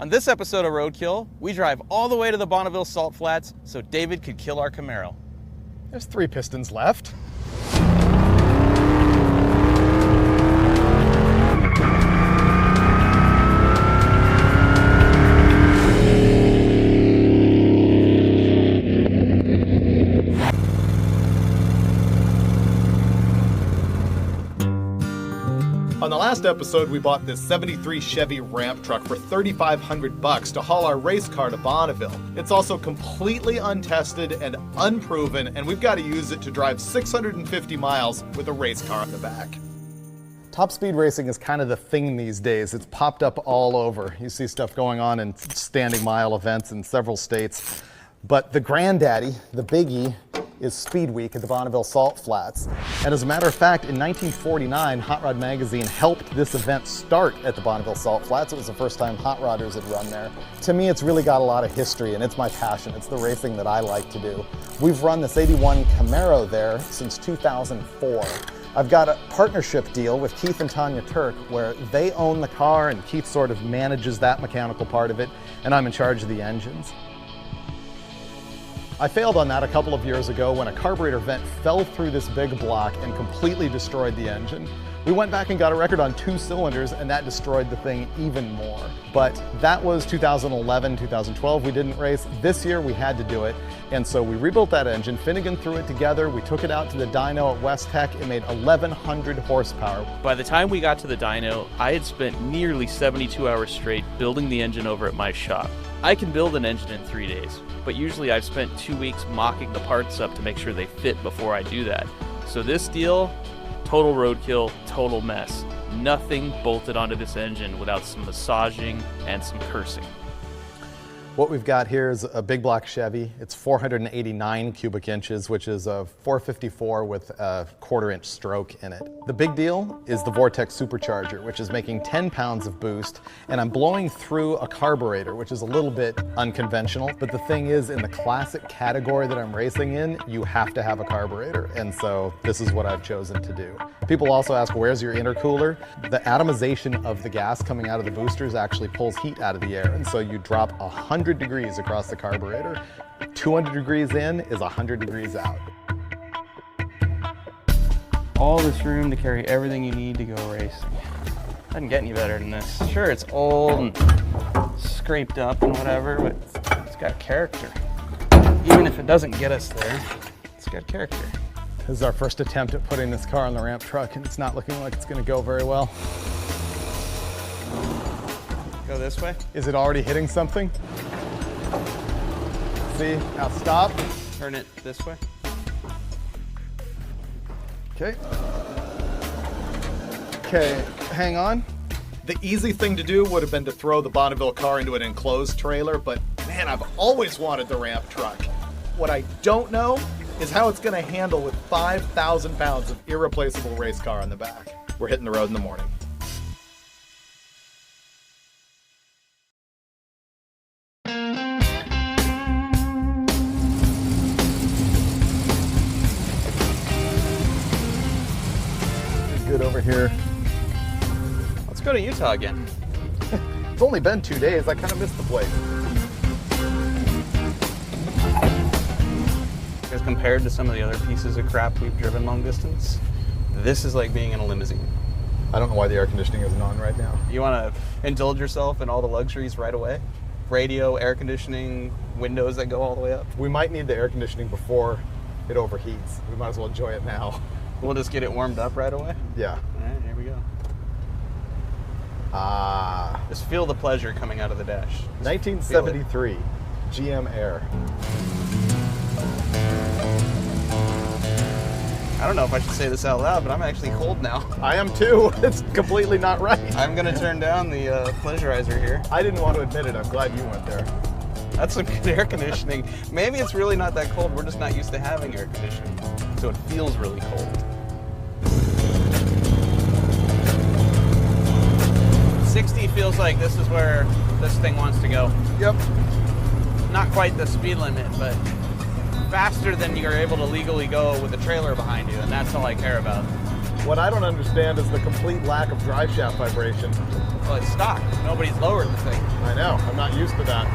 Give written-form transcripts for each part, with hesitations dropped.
On this episode of Roadkill, we drive all the way to the Bonneville Salt Flats so David could kill our Camaro. There's 3 pistons left. On the last episode, we bought this 73 Chevy ramp truck for $3,500 to haul our race car to Bonneville. It's also completely untested and unproven, and we've got to use it to drive 650 miles with a race car on the back. Top speed racing is kind of the thing these days. It's popped up all over. You see stuff going on in standing mile events in several states. But the granddaddy, the biggie, is Speed Week at the Bonneville Salt Flats. And as a matter of fact, in 1949, Hot Rod Magazine helped this event start at the Bonneville Salt Flats. It was the first time hot rodders had run there. To me, it's really got a lot of history, and it's my passion. It's the racing that I like to do. We've run this 81 Camaro there since 2004. I've got a partnership deal with Keith and Tanya Turk where they own the car and Keith sort of manages that mechanical part of it, and I'm in charge of the engines. I failed on that a couple of years ago when a carburetor vent fell through this big block and completely destroyed the engine. We went back and got a record on 2 cylinders, and that destroyed the thing even more. But that was 2011, 2012, we didn't race. This year we had to do it, and so we rebuilt that engine. Finnegan threw it together, we took it out to the dyno at West Tech. It made 1,100 horsepower. By the time we got to the dyno, I had spent nearly 72 hours straight building the engine over at my shop. I can build an engine in 3 days, but usually I've spent 2 weeks mocking the parts up to make sure they fit before I do that. So this deal, total roadkill, total mess. Nothing bolted onto this engine without some massaging and some cursing. What we've got here is a big block Chevy. It's 489 cubic inches, which is a 454 with a 1/4 inch stroke in it. The big deal is the Vortex supercharger, which is making 10 pounds of boost, and I'm blowing through a carburetor, which is a little bit unconventional, but the thing is, in the classic category that I'm racing in, you have to have a carburetor, and so this is what I've chosen to do. People also ask, where's your intercooler? The atomization of the gas coming out of the boosters actually pulls heat out of the air, and so you drop 100 degrees across the carburetor. 200 degrees in is 100 degrees out. All this room to carry everything you need to go racing. Doesn't get any better than this. Sure, it's old and scraped up and whatever, but it's got character. Even if it doesn't get us there, it's got character. This is our first attempt at putting this car on the ramp truck, and it's not looking like it's going to go very well. Go this way. Is it already hitting something? See, now stop. Turn it this way. Okay. Okay, hang on. The easy thing to do would have been to throw the Bonneville car into an enclosed trailer, but man, I've always wanted the ramp truck. What I don't know is how it's going to handle with 5,000 pounds of irreplaceable race car on the back. We're hitting the road in the morning. Good over here. Let's go to Utah again. It's only been 2 days. I kind of missed the place. Because compared to some of the other pieces of crap we've driven long distance, this is like being in a limousine. I don't know why the air conditioning isn't on right now. You want to indulge yourself in all the luxuries right away? Radio, air conditioning, windows that go all the way up. We might need the air conditioning before it overheats. We might as well enjoy it now. We'll just get it warmed up right away? Yeah. All right, here we go. Ah. Just feel the pleasure coming out of the dash. 1973 GM Air. I don't know if I should say this out loud, but I'm actually cold now. I am too. It's completely not right. I'm going to turn down the pleasurizer here. I didn't want to admit it. I'm glad you went there. That's some good air conditioning. Maybe it's really not that cold. We're just not used to having air conditioning. So it feels really cold. 60 feels like this is where this thing wants to go. Yep. Not quite the speed limit, but faster than you're able to legally go with a trailer behind you, and that's all I care about. What I don't understand is the complete lack of drive shaft vibration. Well, it's stock. Nobody's lowered the thing. I know. I'm not used to that.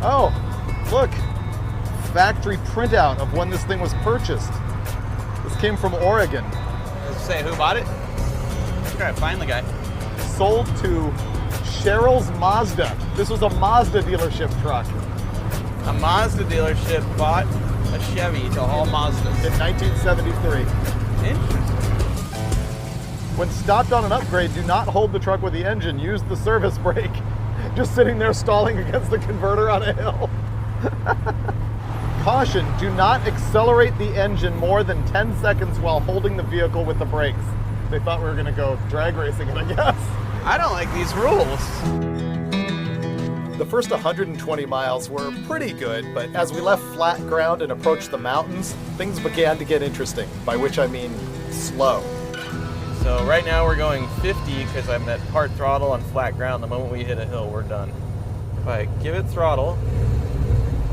Oh, look. Factory printout of when this thing was purchased. This came from Oregon. Does it say who bought it? Try to find the guy. Sold to Cheryl's Mazda. This was a Mazda dealership truck. A Mazda dealership bought a Chevy to haul Mazdas. In 1973. Interesting. When stopped on an upgrade, do not hold the truck with the engine. Use the service brake. Just sitting there stalling against the converter on a hill. Caution, do not accelerate the engine more than 10 seconds while holding the vehicle with the brakes. They thought we were gonna go drag racing it, I guess. I don't like these rules. The first 120 miles were pretty good, but as we left flat ground and approached the mountains, things began to get interesting, by which I mean slow. So right now we're going 50 because I'm at part throttle on flat ground. The moment we hit a hill, we're done. If I give it throttle,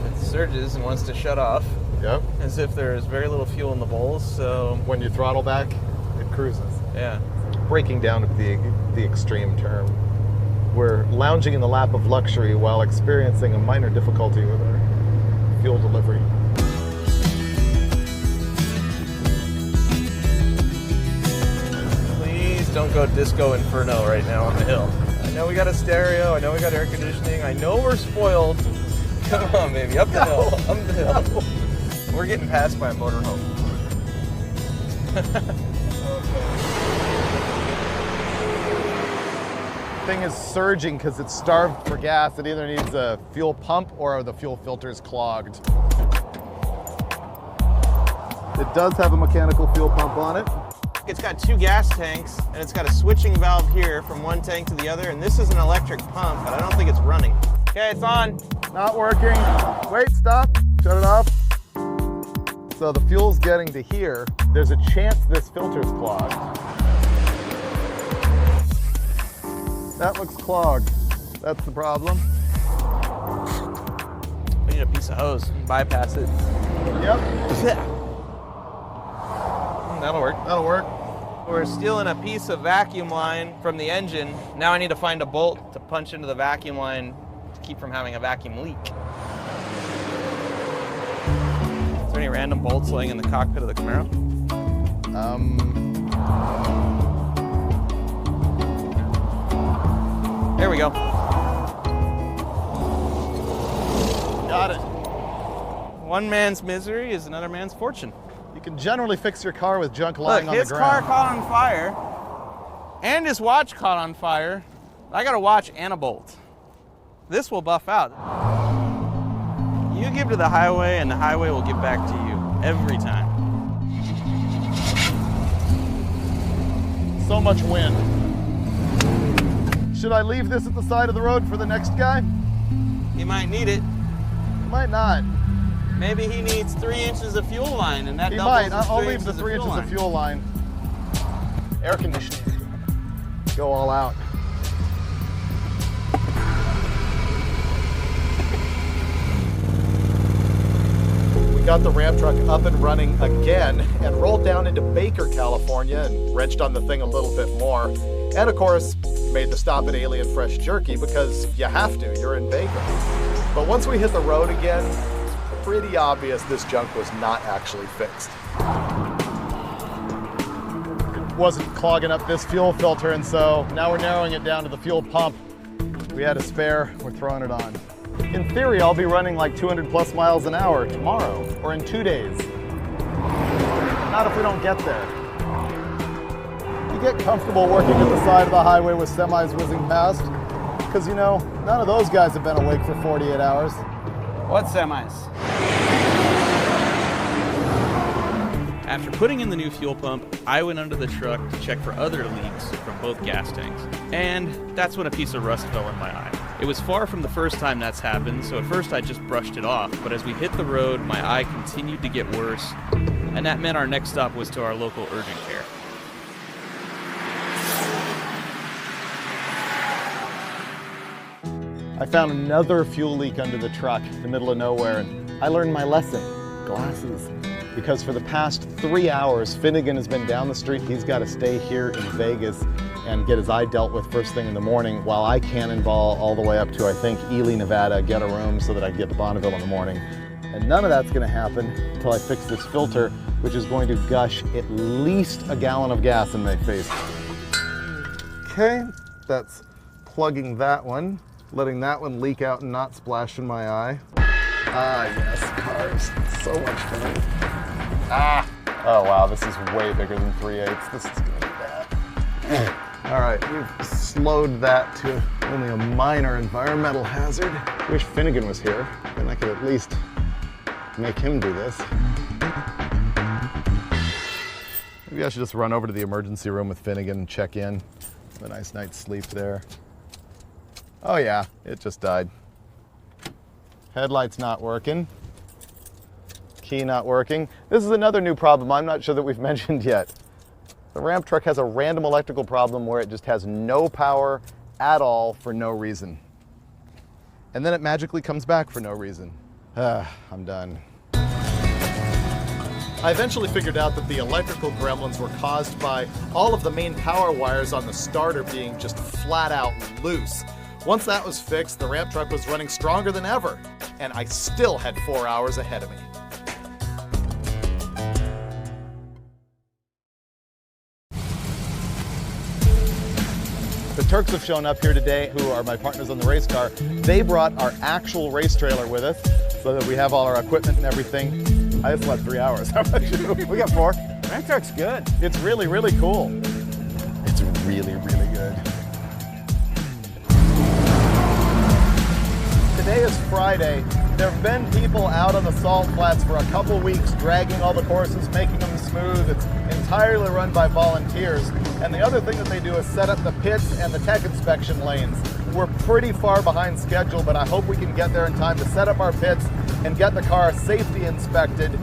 it surges and wants to shut off. Yep. As if there's very little fuel in the bowls, so... When you throttle back, it cruises. Yeah. Breaking down to the extreme term. We're lounging in the lap of luxury while experiencing a minor difficulty with our fuel delivery. Please don't go disco inferno right now on the hill. I know we got a stereo, I know we got air conditioning, I know we're spoiled. Come on, baby, up the hill, up the hill. No. We're getting passed by a motorhome. Thing is surging because it's starved for gas. It either needs a fuel pump or the fuel filter's clogged. It does have a mechanical fuel pump on it. It's got 2 gas tanks, and it's got a switching valve here from one tank to the other, and this is an electric pump, but I don't think it's running. Okay, it's on. Not working. Wait, stop. Shut it off. So the fuel's getting to here. There's a chance this filter's clogged. That looks clogged. That's the problem. We need a piece of hose. Bypass it. Yep. That'll work. That'll work. We're stealing a piece of vacuum line from the engine. Now I need to find a bolt to punch into the vacuum line to keep from having a vacuum leak. Is there any random bolts laying in the cockpit of the Camaro? There we go. Got it. One man's misery is another man's fortune. You can generally fix your car with junk lying on the Look, his car ground. caught on fire, and his watch caught on fire. I got a watch and a bolt. This will buff out. You give to the highway, and the highway will give back to you every time. So much wind. Should I leave this at the side of the road for the next guy? He might need it. Might not. Maybe he needs 3 inches of fuel line, and that He doubles might. his I'll leave the 3 inches of fuel line. Air conditioning. Go all out. We got the Ram truck up and running again and rolled down into Baker, California and wrenched on the thing a little bit more. And of course, made the stop at Alien Fresh Jerky because you have to, you're in Baker. But once we hit the road again, it's pretty obvious this junk was not actually fixed. It wasn't clogging up this fuel filter, and so now we're narrowing it down to the fuel pump. We had a spare, we're throwing it on. In theory, I'll be running like 200 plus miles an hour tomorrow, or in 2 days. Not if we don't get there. You get comfortable working at the side of the highway with semis whizzing past, because you know, none of those guys have been awake for 48 hours. What semis? After putting in the new fuel pump, I went under the truck to check for other leaks from both gas tanks. And that's when a piece of rust fell in my eye. It was far from the first time that's happened, so at first I just brushed it off, but as we hit the road, my eye continued to get worse, and that meant our next stop was to our local urgent care. I found another fuel leak under the truck in the middle of nowhere, and I learned my lesson, glasses. Because for the past 3 hours, Finnegan has been down the street. He's got to stay here in Vegas. and get his eye dealt with first thing in the morning while I cannonball all the way up to, I think, Ely, Nevada, get a room so that I can get to Bonneville in the morning. And none of that's gonna happen until I fix this filter, which is going to gush at least a gallon of gas in my face. Okay, that's plugging that one, letting that one leak out and not splash in my eye. Ah, yes, cars, so much fun. Ah, oh wow, this is way bigger than 3/8. This is gonna be bad. All right, we've slowed that to only a minor environmental hazard. Wish Finnegan was here, then I could at least make him do this. Maybe I should just run over to the emergency room with Finnegan and check in. Have a nice night's sleep there. Oh yeah, it just died. Headlight's not working. Key not working. This is another new problem I'm not sure that we've mentioned yet. The Ramp truck has a random electrical problem where it just has no power at all for no reason. And then it magically comes back for no reason. I'm done. I eventually figured out that the electrical gremlins were caused by all of the main power wires on the starter being just flat out loose. Once that was fixed, the Ramp truck was running stronger than ever, and I still had 4 hours ahead of me. The Turks have shown up here today, who are my partners on the race car. They brought our actual race trailer with us so that we have all our equipment and everything. I just slept 3 hours. How about you? We got 4. Ramp truck's good. It's really, really cool. It's really, really good. Today is Friday. There have been people out on the salt flats for a couple weeks dragging all the courses, making them smooth. It's entirely run by volunteers. And the other thing that they do is set up the pits and the tech inspection lanes. We're pretty far behind schedule, but I hope we can get there in time to set up our pits and get the car safety inspected.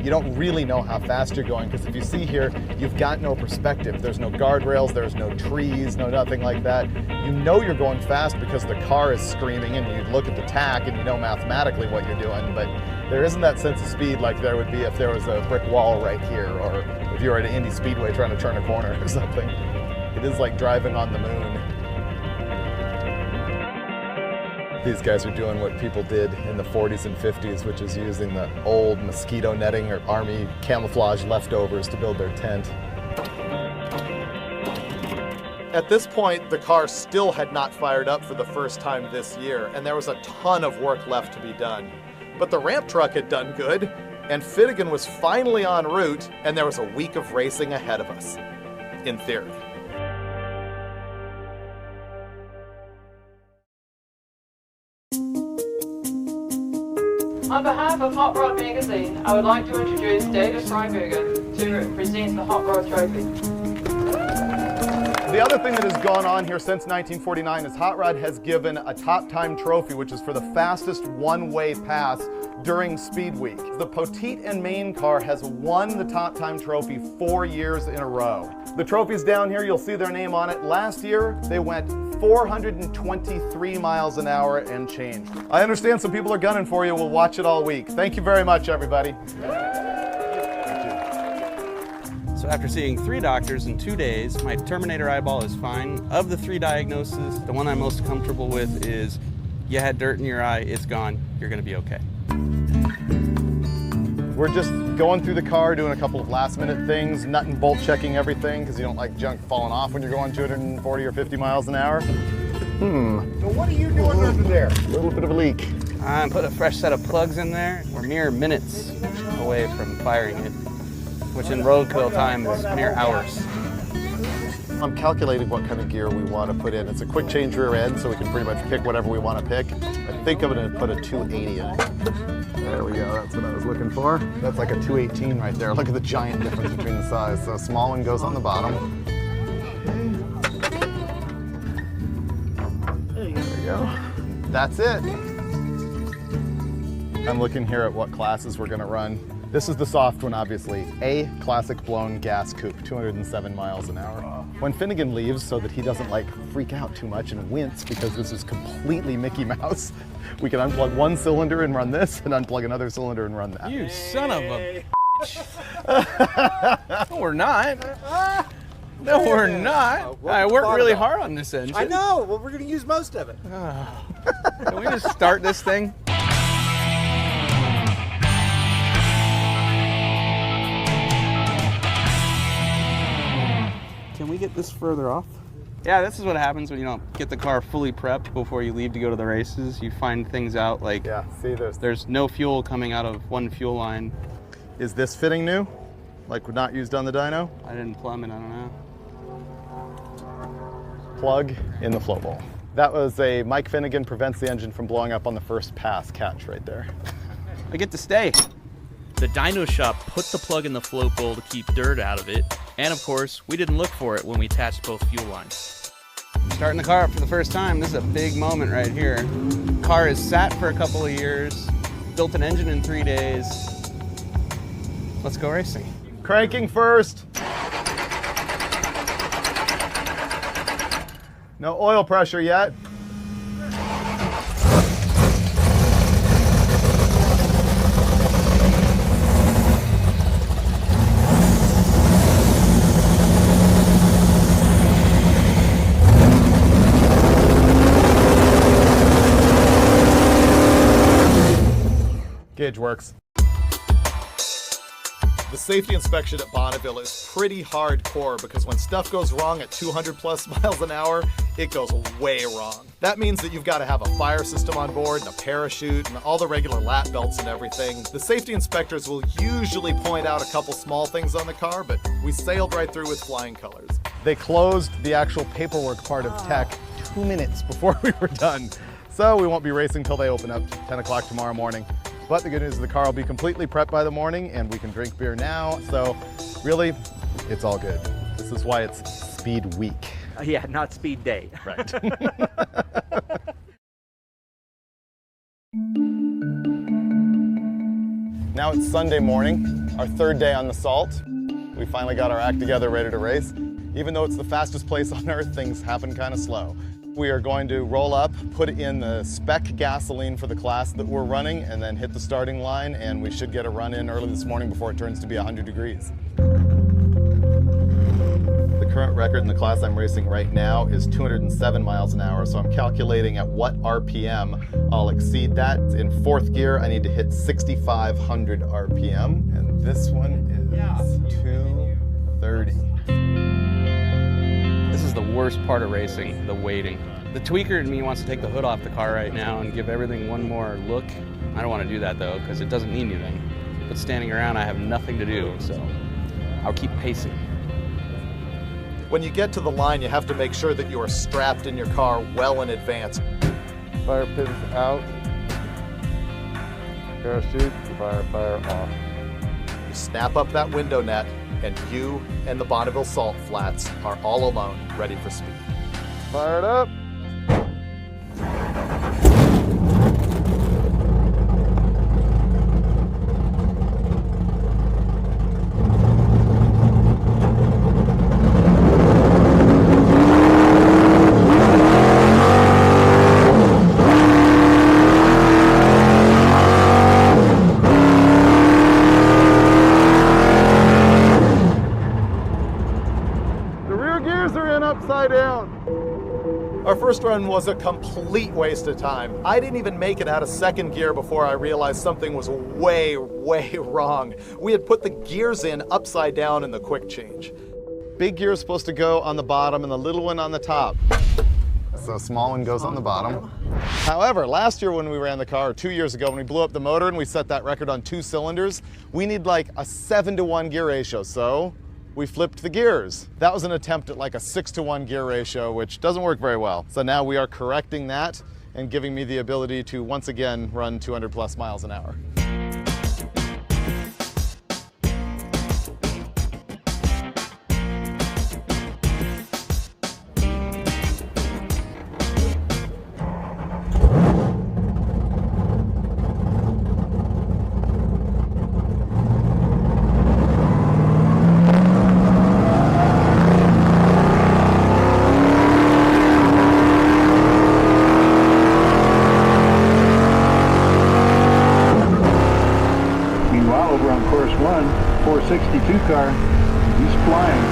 You don't really know how fast you're going, because if you see here, you've got no perspective. There's no guardrails, there's no trees, no nothing like that. You know you're going fast because the car is screaming, and you look at the tach and you know mathematically what you're doing, but there isn't that sense of speed like there would be if there was a brick wall right here, or if you were at an Indy Speedway trying to turn a corner or something. It is like driving on the moon. These guys are doing what people did in the 40s and 50s, which is using the old mosquito netting or army camouflage leftovers to build their tent. At this point, the car still had not fired up for the first time this year, and there was a ton of work left to be done. But the Ramp truck had done good, and Finnegan was finally en route, and there was a week of racing ahead of us, in theory. On behalf of Hot Rod Magazine, I would like to introduce David Freiburger to present the Hot Rod Trophy. The other thing that has gone on here since 1949 is Hot Rod has given a top time trophy, which is for the fastest one-way pass during Speed Week. The Petite and Main car has won the top time trophy 4 years in a row. The trophy's down here, you'll see their name on it. Last year, they went 423 miles an hour and change. I understand some people are gunning for you. We'll watch it all week. Thank you very much, everybody. So after seeing 3 doctors in 2 days, my Terminator eyeball is fine. Of the 3 diagnoses, the one I'm most comfortable with is you had dirt in your eye, it's gone, you're gonna be okay. We're just going through the car, doing a couple of last minute things, nut and bolt checking everything, because you don't like junk falling off when you're going 240 or 50 miles an hour. So what are you doing under there? A little bit of a leak. I put a fresh set of plugs in there. We're mere minutes away from firing it, which in Roadkill time is mere hours. I'm calculating what kind of gear we want to put in. It's a quick change rear end, so we can pretty much pick whatever we want to pick. I think I'm going to put a 280 in it. There we go, that's what I was looking for. That's like a 218 right there. Look at the giant difference between the size. So a small one goes on the bottom. There we go. That's it. I'm looking here at what classes we're going to run. This is the soft one, obviously. A classic blown gas coupe, 207 miles an hour. When Finnegan leaves, so that he doesn't like freak out too much and wince because this is completely Mickey Mouse, we can unplug one cylinder and run this and unplug another cylinder and run that. You son of a bitch. No, we're not. No, we're not. I worked really hard on this engine. I know. Well, we're going to use most of it. Can we just start this thing? Can we get this further off? Yeah, this is what happens when you don't get the car fully prepped before you leave to go to the races. You find things out like Yeah, see, there's no fuel coming out of one fuel line. Is this fitting new? Like not used on the dyno? I didn't plumb it, I don't know. Plug in the flow bowl. That was a Mike Finnegan prevents the engine from blowing up on the first pass catch right there. I get to stay. The dyno shop put the plug in the float bowl to keep dirt out of it, and of course, we didn't look for it when we attached both fuel lines. Starting the car up for the first time, this is a big moment right here. Car is sat for a couple of years, built an engine in 3 days. Let's go racing. Cranking first. No oil pressure yet. Gauge works. The safety inspection at Bonneville is pretty hardcore because when stuff goes wrong at 200 plus miles an hour, it goes way wrong. That means that you've got to have a fire system on board and a parachute and all the regular lap belts and everything. The safety inspectors will usually point out a couple small things on the car, but we sailed right through with flying colors. They closed the actual paperwork part of tech 2 minutes before we were done. So we won't be racing till they open up 10 o'clock tomorrow morning. But the good news is the car will be completely prepped by the morning and we can drink beer now. So really, it's all good. This is why it's speed week. Yeah, not speed day. Right. Now it's Sunday morning, our third day on the Salt. We finally got our act together, ready to race. Even though it's the fastest place on earth, things happen kind of slow. We are going to roll up, put in the spec gasoline for the class that we're running, and then hit the starting line, and we should get a run in early this morning before it turns to be 100 degrees. The current record in the class I'm racing right now is 207 miles an hour, so I'm calculating at what RPM I'll exceed that. In fourth gear, I need to hit 6,500 RPM, and this one is 230. This is the worst part of racing, the waiting. The tweaker in me wants to take the hood off the car right now and give everything one more look. I don't want to do that though, because it doesn't need anything. But standing around, I have nothing to do, so I'll keep pacing. When you get to the line, you have to make sure that you are strapped in your car well in advance. Fire pins out. Parachute, fire off. You snap up that window net, and you and the Bonneville Salt Flats are all alone, ready for speed. Fired up. Our first run was a complete waste of time. I didn't even make it out of second gear before I realized something was way wrong. We had put the gears in upside down in the quick change. Big gear is supposed to go on the bottom and the little one on the top. So the small one goes on the bottom. However, last year when we ran the car, 2 years ago, when we blew up the motor and we set that record on 2 cylinders, we need like a 7-to-1 gear ratio. So we flipped the gears. That was an attempt at like a 6-to-1 gear ratio, which doesn't work very well. So now we are correcting that and giving me the ability to once again run 200 plus miles an hour. S02 car. He's flying.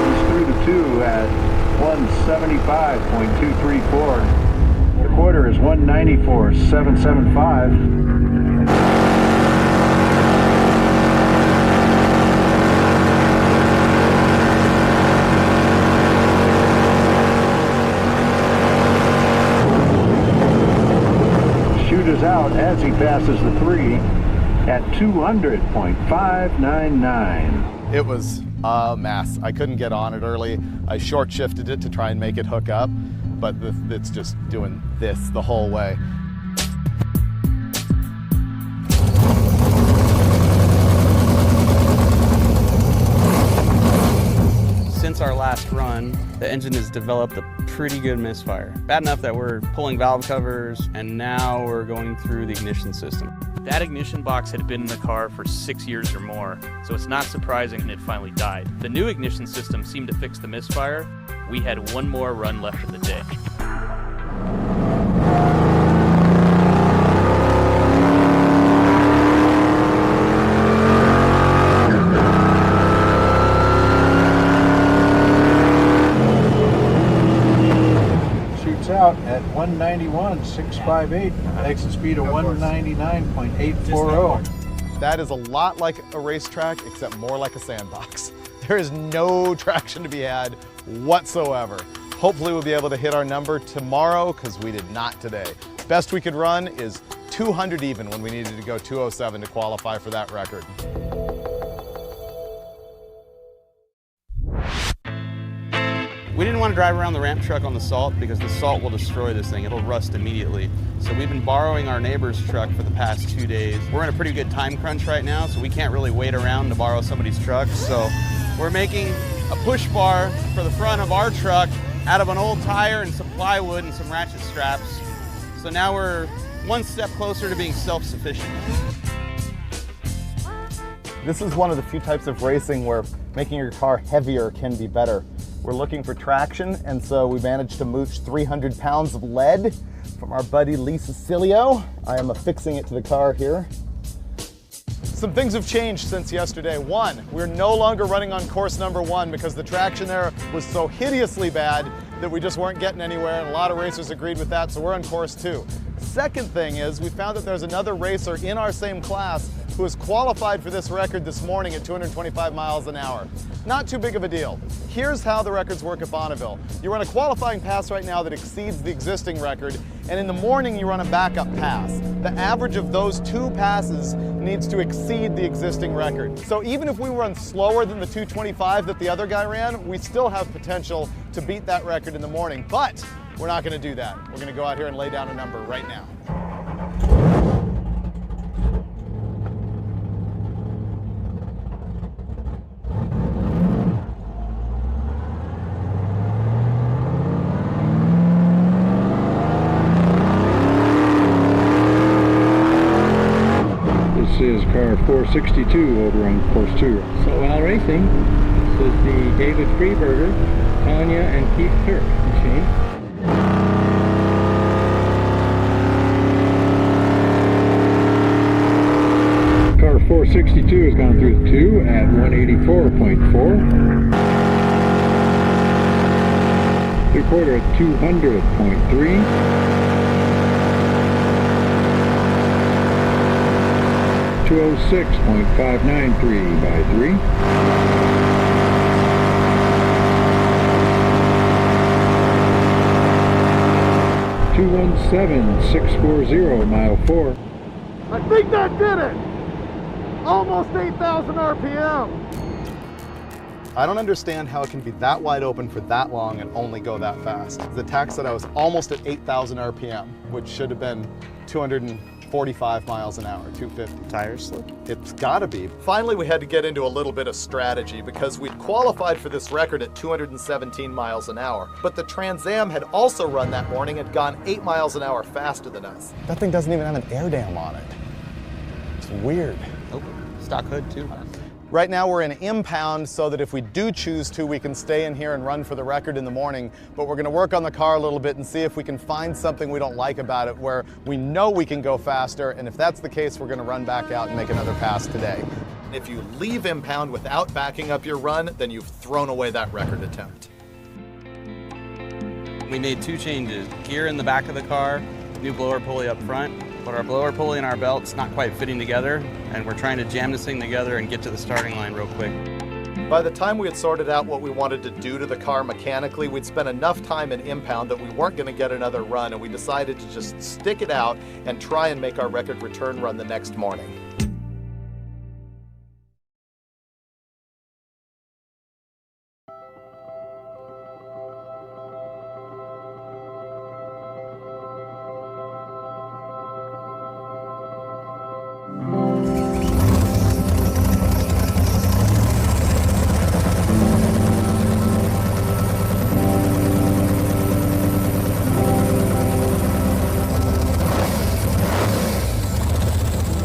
He's through the 2 at 175.234. The quarter is 194.775. Shoot is out as he passes the 3 at 200.599. It was a mess. I couldn't get on it early. I short shifted it to try and make it hook up, but it's just doing this the whole way. Since our last run, the engine has developed a pretty good misfire. Bad enough that we're pulling valve covers, and now we're going through the ignition system. That ignition box had been in the car for 6 years or more, so it's not surprising it finally died. The new ignition system seemed to fix the misfire. We had one more run left of the day. Out at 191.658, exit speed of 199.840. That is a lot like a racetrack, except more like a sandbox. There is no traction to be had whatsoever. Hopefully we'll be able to hit our number tomorrow, because we did not today. Best we could run is 200 even when we needed to go 207 to qualify for that record. We didn't want to drive around the ramp truck on the salt because the salt will destroy this thing. It'll rust immediately. So we've been borrowing our neighbor's truck for the past 2 days. We're in a pretty good time crunch right now, so we can't really wait around to borrow somebody's truck. So we're making a push bar for the front of our truck out of an old tire and some plywood and some ratchet straps. So now we're one step closer to being self-sufficient. This is one of the few types of racing where making your car heavier can be better. We're looking for traction, and so we managed to mooch 300 pounds of lead from our buddy Lee Cecilio. I am affixing it to the car here. Some things have changed since yesterday. One, we're no longer running on course number 1 because the traction there was so hideously bad that we just weren't getting anywhere, and a lot of racers agreed with that, so we're on course 2. Second thing is we found that there's another racer in our same class who has qualified for this record this morning at 225 miles an hour. Not too big of a deal. Here's how the records work at Bonneville. You run a qualifying pass right now that exceeds the existing record, and in the morning you run a backup pass. The average of those 2 passes needs to exceed the existing record. So even if we run slower than the 225 that the other guy ran, we still have potential to beat that record in the morning, but we're not gonna do that. We're gonna go out here and lay down a number right now. This is car 462 over on course 2. So while racing, this is the David Freiburger, Tanya, and Keith Kirk machine. Car 462 has gone through the 2 at 184.4. 3/4 at 200.3. 206.593 by 3. $217,640 mile 4. I think that did it! Almost 8,000 RPM! I don't understand how it can be that wide open for that long and only go that fast. The tach said I was almost at 8,000 RPM, which should have been 245 miles an hour, 250. Tires slip? It's gotta be. Finally, we had to get into a little bit of strategy because we'd qualified for this record at 217 miles an hour, but the Trans Am had also run that morning and gone 8 miles an hour faster than us. That thing doesn't even have an air dam on it. It's weird. Oh, stock hood too. Right now we're in impound so that if we do choose to, we can stay in here and run for the record in the morning. But we're gonna work on the car a little bit and see if we can find something we don't like about it where we know we can go faster. And if that's the case, we're gonna run back out and make another pass today. If you leave impound without backing up your run, then you've thrown away that record attempt. We made 2 changes. Gear in the back of the car, new blower pulley up front. But our blower pulley and our belt's not quite fitting together, and we're trying to jam this thing together and get to the starting line real quick. By the time we had sorted out what we wanted to do to the car mechanically, we'd spent enough time in impound that we weren't going to get another run, and we decided to just stick it out and try and make our record return run the next morning.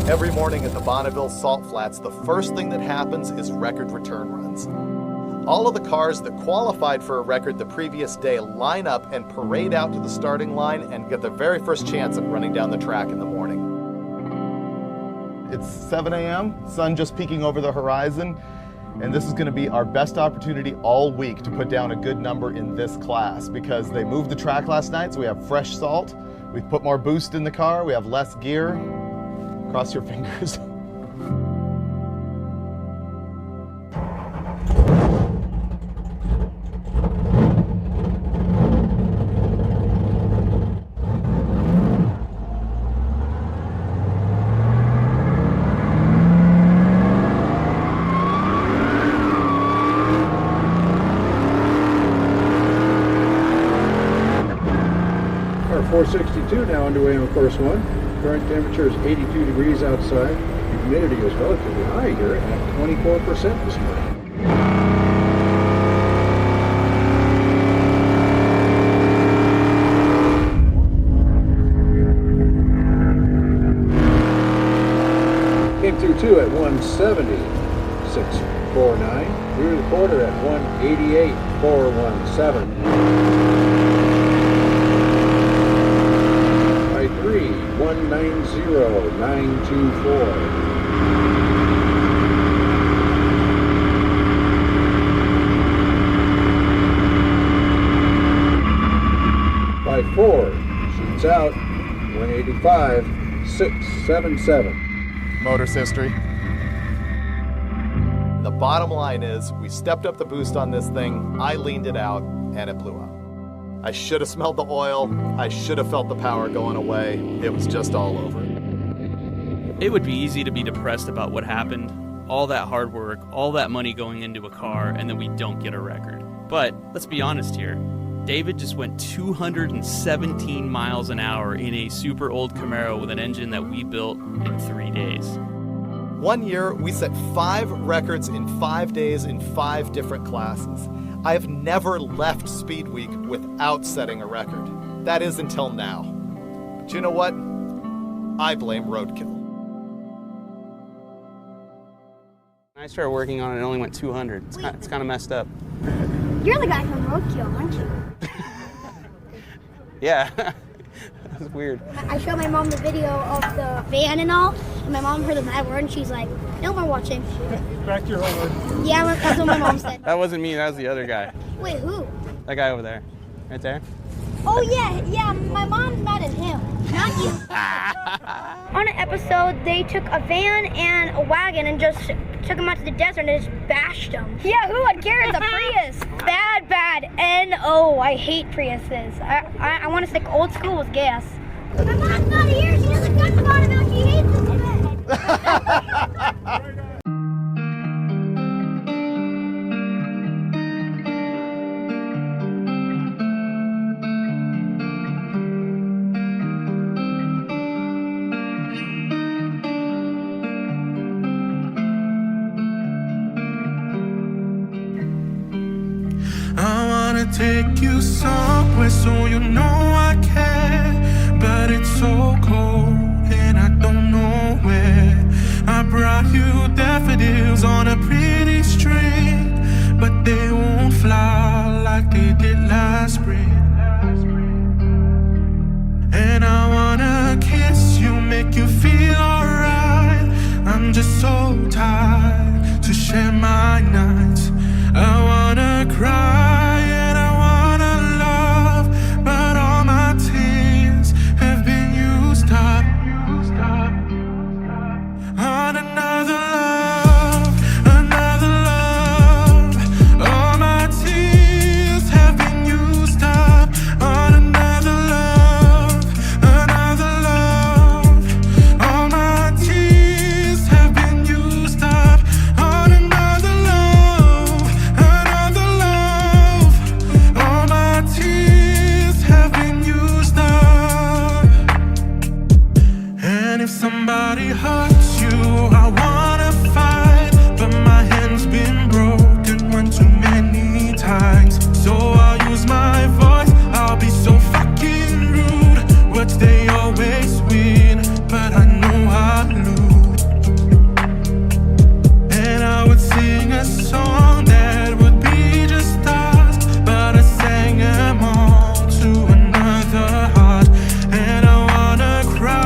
Every morning at the Bonneville Salt Flats, the first thing that happens is record return runs. All of the cars that qualified for a record the previous day line up and parade out to the starting line and get their very first chance at running down the track in the morning. It's 7 a.m., sun just peeking over the horizon, and this is going to be our best opportunity all week to put down a good number in this class because they moved the track last night, so we have fresh salt, we've put more boost in the car, we have less gear. Cross your fingers. Car 462 now underway on course 1. Current temperature is 82 degrees outside. Humidity is relatively high here at 24% this morning. Came through 2 at 170, 649. Through the quarter at 188, 417. 190,924. By 4, shoots out, 185, 677. Motor's history. The bottom line is we stepped up the boost on this thing, I leaned it out, and it blew up. I should have smelled the oil. I should have felt the power going away. It was just all over. It would be easy to be depressed about what happened. All that hard work, all that money going into a car, and then we don't get a record. But let's be honest here. David just went 217 miles an hour in a super old Camaro with an engine that we built in 3 days. One year, we set 5 records in 5 days in 5 different classes. I have never left Speed Week without setting a record. That is until now. But you know what? I blame Roadkill. When I started working on it, it only went 200. It's kind of messed up. You're the guy from Roadkill, aren't you? Yeah, that's weird. I showed my mom the video of the van and all, and my mom heard the bad word, and she's like, no more watching. Back to your homework. Yeah, that's what my mom said. That wasn't me, that was the other guy. Wait, who? That guy over there. Right there. Oh, yeah, my mom's mad at him, not you. On an episode, they took a van and a wagon and just took them out to the desert and just bashed them. Yeah, who would care? It's a Prius. Bad. N-O. I hate Priuses. I want to stick old school with gas. My mom's not here. She doesn't talk about it now. She hates this event. Take you somewhere so you know I care, but it's so cold and I don't know where. you daffodils on a pretty string, but they won't fly like they did last spring. And I wanna kiss you, make you feel alright. I'm just so tired to share my nights. I wanna cry